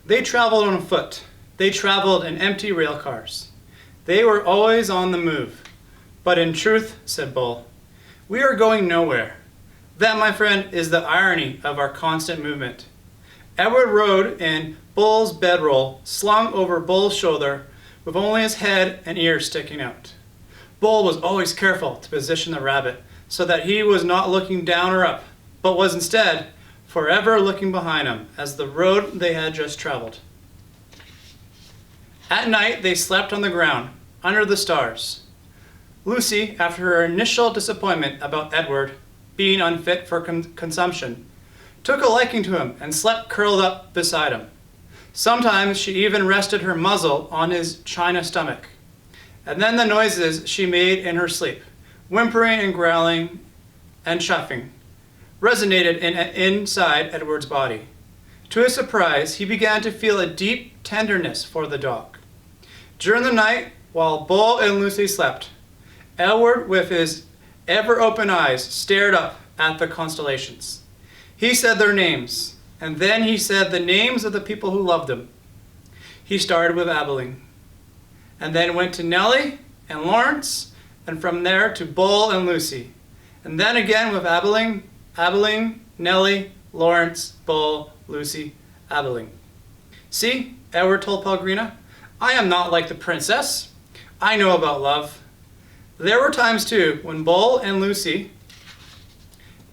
They traveled on foot. They traveled in empty rail cars. They were always on the move. But in truth, said Bull, we are going nowhere. That, my friend, is the irony of our constant movement. Edward rode in Bull's bedroll, slung over Bull's shoulder, with only his head and ears sticking out. Bull was always careful to position the rabbit so that he was not looking down or up, but was instead forever looking behind him as the road they had just traveled. At night they slept on the ground, under the stars. Lucy, after her initial disappointment about Edward being unfit for consumption, took a liking to him and slept curled up beside him. Sometimes she even rested her muzzle on his china stomach. And then the noises she made in her sleep, whimpering and growling and chuffing, resonated inside Edward's body. To his surprise, he began to feel a deep tenderness for the dog. During the night, while Bull and Lucy slept, Edward, with his ever-open eyes, stared up at the constellations. He said their names, and then he said the names of the people who loved him. He started with Abilene, and then went to Nellie and Lawrence, and from there to Bull and Lucy, and then again with Abilene, Nellie, Lawrence, Bull, Lucy, Abilene. See, Edward told Pellegrina, I am not like the princess. I know about love. There were times, too, when Bull and Lucy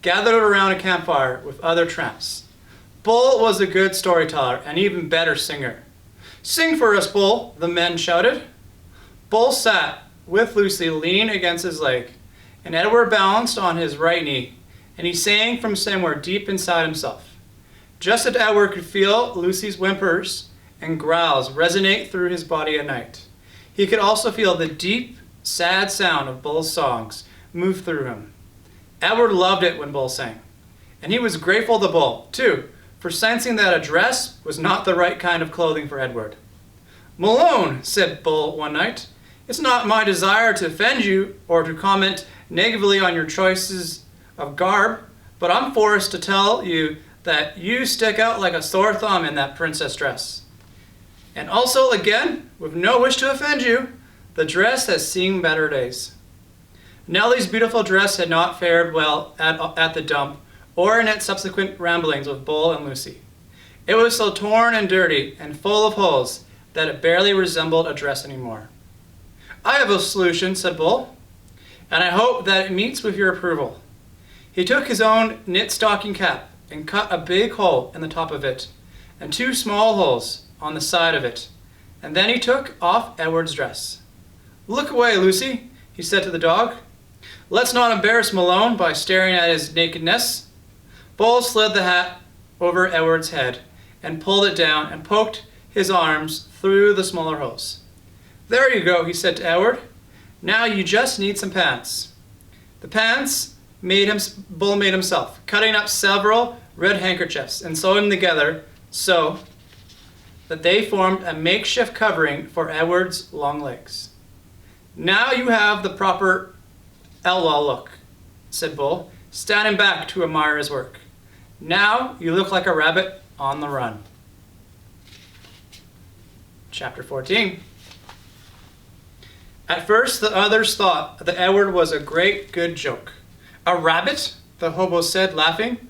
gathered around a campfire with other tramps. Bull was a good storyteller and even better singer. Sing for us, Bull, the men shouted. Bull sat with Lucy leaned against his leg, and Edward balanced on his right knee, and he sang from somewhere deep inside himself. Just as Edward could feel Lucy's whimpers and growls resonate through his body at night, he could also feel the deep, sad sound of Bull's songs move through him. Edward loved it when Bull sang, and he was grateful to Bull, too, for sensing that a dress was not the right kind of clothing for Edward. Malone, said Bull one night, it's not my desire to offend you or to comment negatively on your choices of garb, but I'm forced to tell you that you stick out like a sore thumb in that princess dress. And also, again, with no wish to offend you, the dress has seen better days. Nellie's beautiful dress had not fared well at the dump or in its subsequent ramblings with Bull and Lucy. It was so torn and dirty and full of holes that it barely resembled a dress anymore. I have a solution, said Bull, and I hope that it meets with your approval. He took his own knit stocking cap and cut a big hole in the top of it and 2 small holes on the side of it, and then he took off Edward's dress. Look away, Lucy, he said to the dog. Let's not embarrass Malone by staring at his nakedness. Bull slid the hat over Edward's head and pulled it down and poked his arms through the smaller holes. There you go, he said to Edward. Now you just need some pants. The pants Bull made himself, cutting up several red handkerchiefs and sewing them together so that they formed a makeshift covering for Edward's long legs. Now you have the proper outlaw look, said Bull, standing back to admire his work. Now you look like a rabbit on the run. Chapter 14. At first the others thought that Edward was a great good joke. A rabbit? The hobo said, laughing.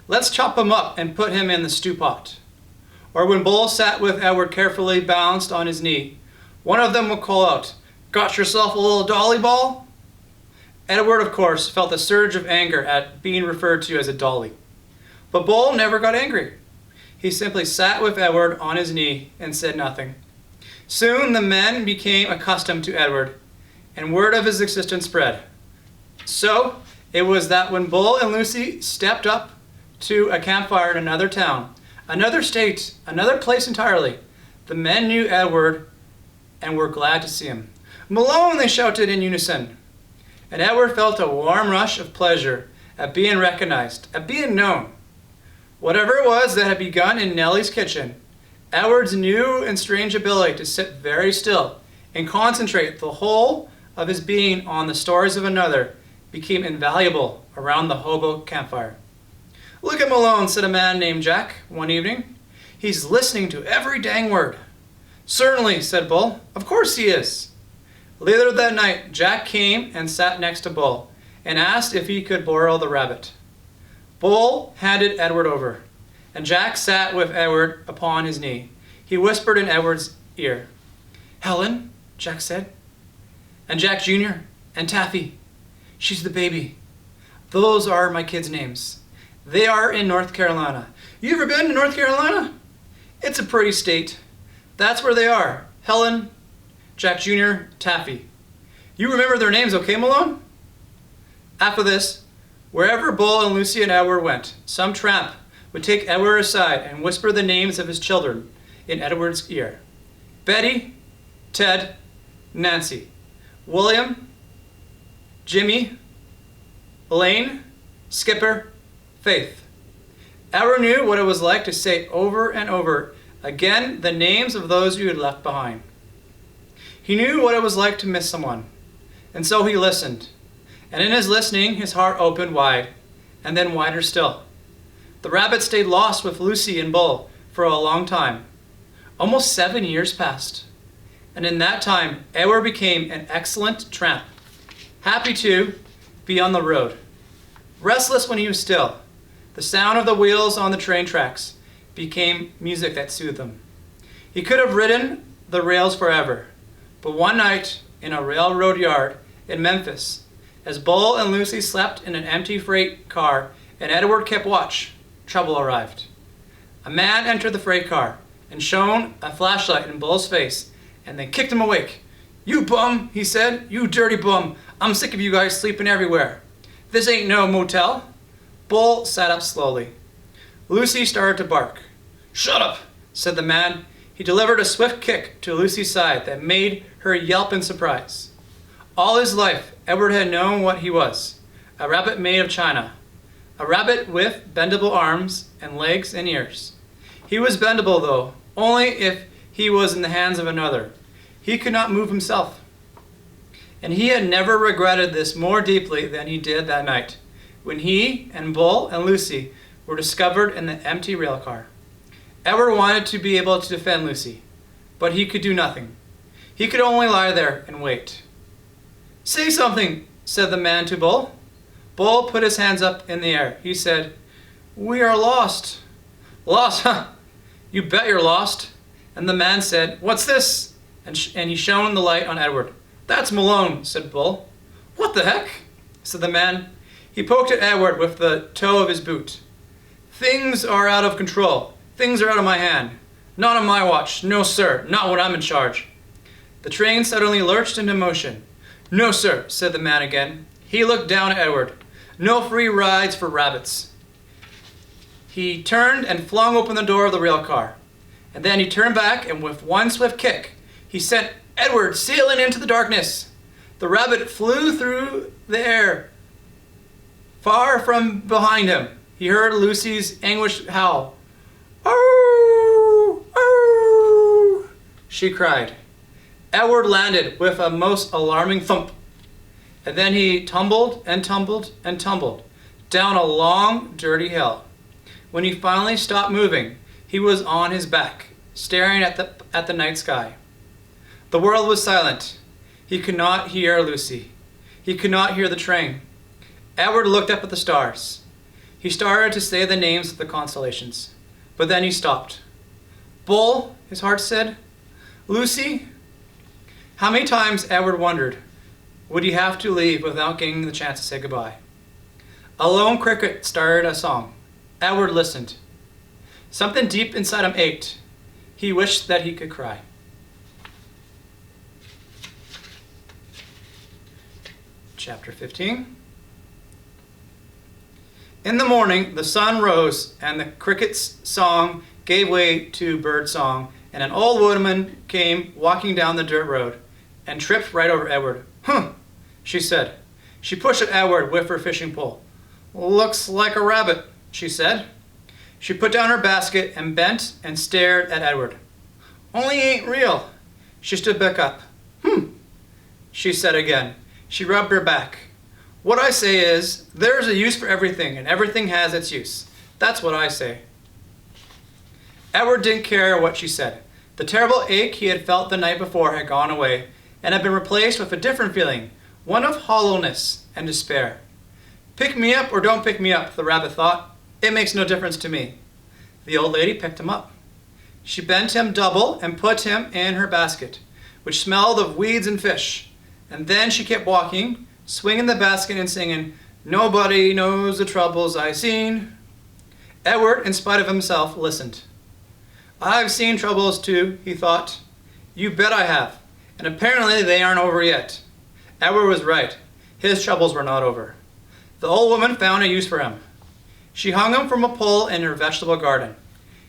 Let's chop him up and put him in the stew pot. Or when Bull sat with Edward carefully balanced on his knee, one of them would call out, Got yourself a little dolly ball? Edward, of course, felt a surge of anger at being referred to as a dolly. But Bull never got angry. He simply sat with Edward on his knee and said nothing. Soon the men became accustomed to Edward, and word of his existence spread. So it was that when Bull and Lucy stepped up to a campfire in another town, another state, another place entirely, the men knew Edward and were glad to see him. Malone, they shouted in unison. And Edward felt a warm rush of pleasure at being recognized, at being known. Whatever it was that had begun in Nellie's kitchen, Edward's new and strange ability to sit very still and concentrate the whole of his being on the stories of another became invaluable around the hobo campfire. "Look at Malone," said a man named Jack one evening. "He's listening to every dang word." "Certainly," said Bull. "Of course he is." Later that night, Jack came and sat next to Bull and asked if he could borrow the rabbit. Bull handed Edward over, and Jack sat with Edward upon his knee. He whispered in Edward's ear. "Helen," Jack said, "and Jack Jr., and Taffy. She's the baby. Those are my kids' names. They are in North Carolina. You ever been to North Carolina? It's a pretty state. That's where they are. Helen, Jack Jr., Taffy. You remember their names, okay, Malone?" After this, wherever Bull and Lucy and Edward went, some tramp would take Edward aside and whisper the names of his children in Edward's ear. Betty, Ted, Nancy, William, Jimmy, Elaine, Skipper, Faith. Edward knew what it was like to say over and over again the names of those you had left behind. He knew what it was like to miss someone, and so he listened. And in his listening, his heart opened wide, and then wider still. The rabbit stayed lost with Lucy and Bull for a long time. Almost 7 years passed, and in that time, Edward became an excellent tramp, happy to be on the road, restless when he was still. The sound of the wheels on the train tracks became music that soothed him. He could have ridden the rails forever, but one night in a railroad yard in Memphis, as Bull and Lucy slept in an empty freight car and Edward kept watch, trouble arrived. A man entered the freight car and shone a flashlight in Bull's face and then kicked him awake. "You bum," he said, "you dirty bum. I'm sick of you guys sleeping everywhere. This ain't no motel." Bull sat up slowly. Lucy started to bark. "Shut up," said the man. He delivered a swift kick to Lucy's side that made her yelp in surprise. All his life, Edward had known what he was, a rabbit made of china, a rabbit with bendable arms and legs and ears. He was bendable, though, only if he was in the hands of another. He could not move himself. And he had never regretted this more deeply than he did that night, when he and Bull and Lucy were discovered in the empty rail car. Edward wanted to be able to defend Lucy, but he could do nothing. He could only lie there and wait. "Say something," said the man to Bull. Bull put his hands up in the air. He said, "We are lost." "Lost? Huh? You bet you're lost." And the man said, "What's this?" And he shone the light on Edward. "That's Malone," said Bull. "What the heck?" said the man. He poked at Edward with the toe of his boot. "Things are out of control. Things are out of my hand. Not on my watch. No, sir. Not when I'm in charge." The train suddenly lurched into motion. "No, sir," said the man again. He looked down at Edward. "No free rides for rabbits." He turned and flung open the door of the rail car. And then he turned back, and with one swift kick, he sent Edward sailing into the darkness. The rabbit flew through the air. Far from behind him, he heard Lucy's anguished howl. "Oh! Oh!" she cried. Edward landed with a most alarming thump, and then he tumbled and tumbled and tumbled down a long, dirty hill. When he finally stopped moving, he was on his back, staring at the night sky. The world was silent. He could not hear Lucy. He could not hear the train. Edward looked up at the stars. He started to say the names of the constellations, but then he stopped. "Bull," his heart said. "Lucy." How many times Edward wondered, would he have to leave without getting the chance to say goodbye? A lone cricket started a song. Edward listened. Something deep inside him ached. He wished that he could cry. Chapter 15. In the morning, the sun rose, and the cricket's song gave way to bird song, and an old woman came walking down the dirt road and tripped right over Edward. "Huh," she said. She pushed at Edward with her fishing pole. "Looks like a rabbit," she said. She put down her basket and bent and stared at Edward. "Only ain't real." She stood back up. she said again. She rubbed her back. What I say is, there is a use for everything, and everything has its use. That's what I say. Edward didn't care what she said. The terrible ache he had felt the night before had gone away, and had been replaced with a different feeling, one of hollowness and despair. Pick me up or don't pick me up, the rabbit thought. It makes no difference to me. The old lady picked him up. She bent him double and put him in her basket, which smelled of weeds and fish. And then she kept walking, swinging the basket and singing, "Nobody knows the troubles I've seen." Edward, in spite of himself, listened. "I've seen troubles too," he thought. "You bet I have. And apparently they aren't over yet." Edward was right. His troubles were not over. The old woman found a use for him. She hung him from a pole in her vegetable garden.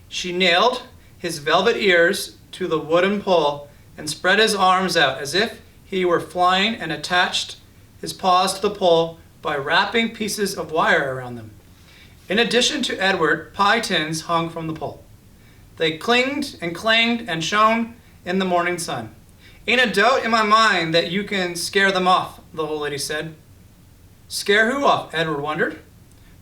She nailed his velvet ears to the wooden pole and spread his arms out as if he were flying, and attached his paws to the pole by wrapping pieces of wire around them. In addition to Edward, pie tins hung from the pole. They clinged and clanged and shone in the morning sun. "Ain't a doubt in my mind that you can scare them off," the old lady said. Scare who off? Edward wondered.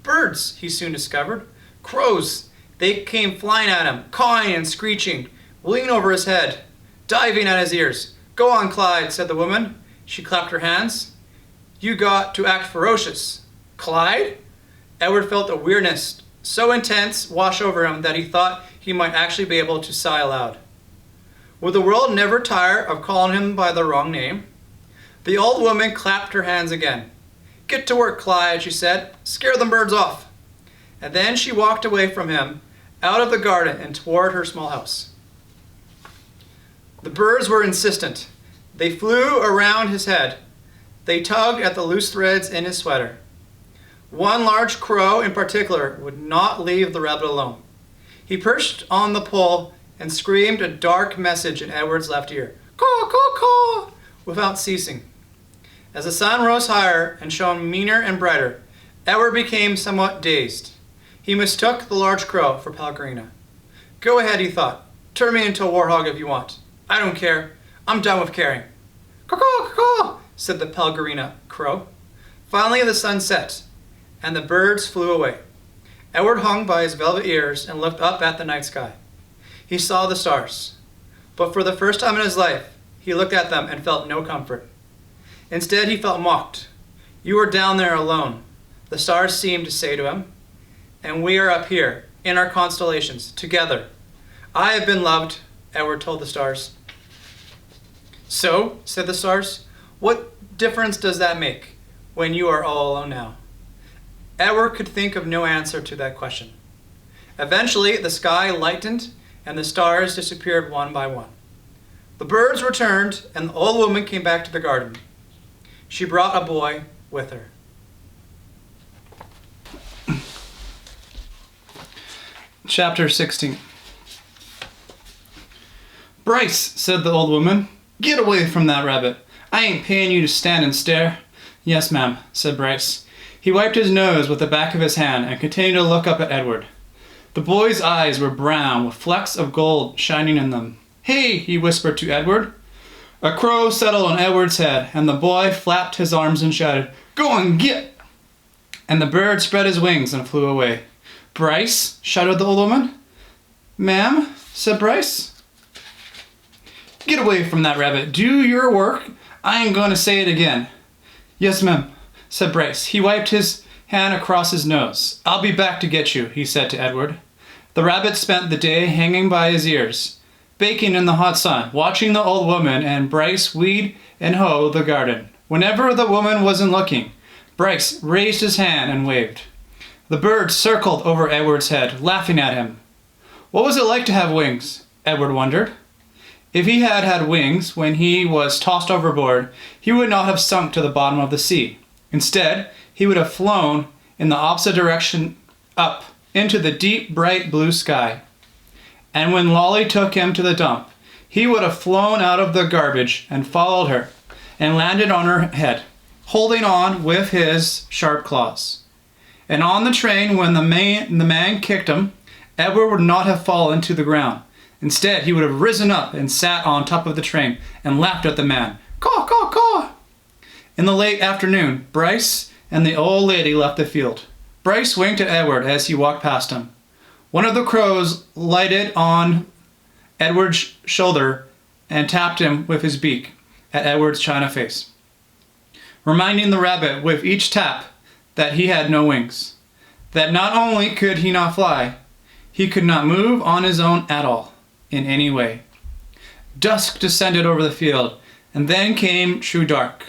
Birds, he soon discovered. Crows. They came flying at him, cawing and screeching, wheeling over his head, diving at his ears. "Go on, Clyde," said the woman. She clapped her hands. "You got to act ferocious." "Clyde?" Edward felt a weirdness so intense wash over him that he thought he might actually be able to sigh aloud. Would the world never tire of calling him by the wrong name? The old woman clapped her hands again. "Get to work, Clyde," she said. "Scare the birds off." And then she walked away from him, out of the garden and toward her small house. The birds were insistent. They flew around his head. They tugged at the loose threads in his sweater. One large crow in particular would not leave the rabbit alone. He perched on the pole and screamed a dark message in Edward's left ear, "Caw, caw, caw," without ceasing. As the sun rose higher and shone meaner and brighter, Edward became somewhat dazed. He mistook the large crow for Pellegrina. "Go ahead," he thought. "Turn me into a warthog if you want. I don't care. I'm done with caring." "Caw-caw, caw," said the Pellegrina crow. Finally the sun set, and the birds flew away. Edward hung by his velvet ears and looked up at the night sky. He saw the stars, but for the first time in his life, he looked at them and felt no comfort. Instead, he felt mocked. "You are down there alone," the stars seemed to say to him, "and we are up here, in our constellations, together. I have been loved," Edward told the stars. "So," said the stars, "what difference does that make when you are all alone now?" Edward could think of no answer to that question. Eventually, the sky lightened and the stars disappeared one by one. The birds returned and the old woman came back to the garden. She brought a boy with her. Chapter 16. "Bryce," said the old woman, "get away from that rabbit. I ain't paying you to stand and stare." "Yes, ma'am," said Bryce. He wiped his nose with the back of his hand and continued to look up at Edward. The boy's eyes were brown with flecks of gold shining in them. "Hey," he whispered to Edward. A crow settled on Edward's head, and the boy flapped his arms and shouted, "Go and get!" And the bird spread his wings and flew away. "Bryce," shouted the old woman. "Ma'am," said Bryce. "Get away from that rabbit. Do your work. I ain't going to say it again." "Yes, ma'am," said Bryce. He wiped his hand across his nose. "I'll be back to get you," he said to Edward. The rabbit spent the day hanging by his ears, baking in the hot sun, watching the old woman and Bryce weed and hoe the garden. Whenever the woman wasn't looking, Bryce raised his hand and waved. The bird circled over Edward's head, laughing at him. What was it like to have wings? Edward wondered. If he had had wings when he was tossed overboard, he would not have sunk to the bottom of the sea. Instead, he would have flown in the opposite direction up into the deep, bright blue sky. And when Lolly took him to the dump, he would have flown out of the garbage and followed her and landed on her head, holding on with his sharp claws. And on the train, when the man kicked him, Edward would not have fallen to the ground. Instead, he would have risen up and sat on top of the train and laughed at the man, Caw, caw, caw. In the late afternoon, Bryce and the old lady left the field. Bryce winked at Edward as he walked past him. One of the crows lighted on Edward's shoulder and tapped him with his beak at Edward's china face, reminding the rabbit with each tap that he had no wings, that not only could he not fly, he could not move on his own at all, in any way. Dusk descended over the field, and then came true dark.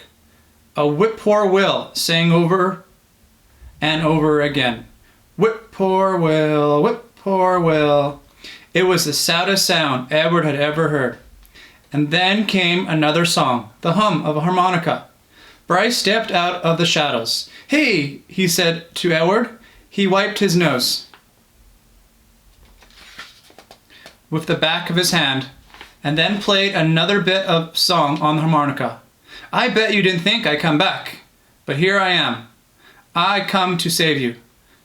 A whip-poor-will sang over and over again. Whip-poor-will, whip-poor-will. It was the saddest sound Edward had ever heard. And then came another song, the hum of a harmonica. Bryce stepped out of the shadows. "Hey," he said to Edward. He wiped his nose with the back of his hand, and then played another bit of song on the harmonica. "I bet you didn't think I'd come back, but here I am. I come to save you."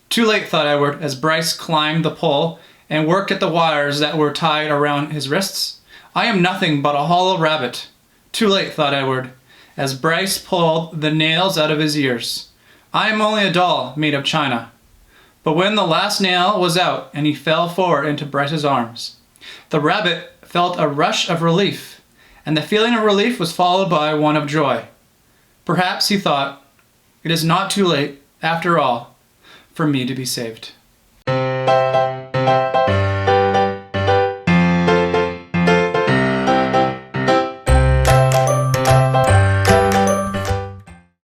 Too late, thought Edward, as Bryce climbed the pole and worked at the wires that were tied around his wrists. "I am nothing but a hollow rabbit." Too late, thought Edward, as Bryce pulled the nails out of his ears. "I am only a doll made of china." But when the last nail was out and he fell forward into Bryce's arms, the rabbit felt a rush of relief, and the feeling of relief was followed by one of joy. Perhaps, he thought, it is not too late, after all, for me to be saved.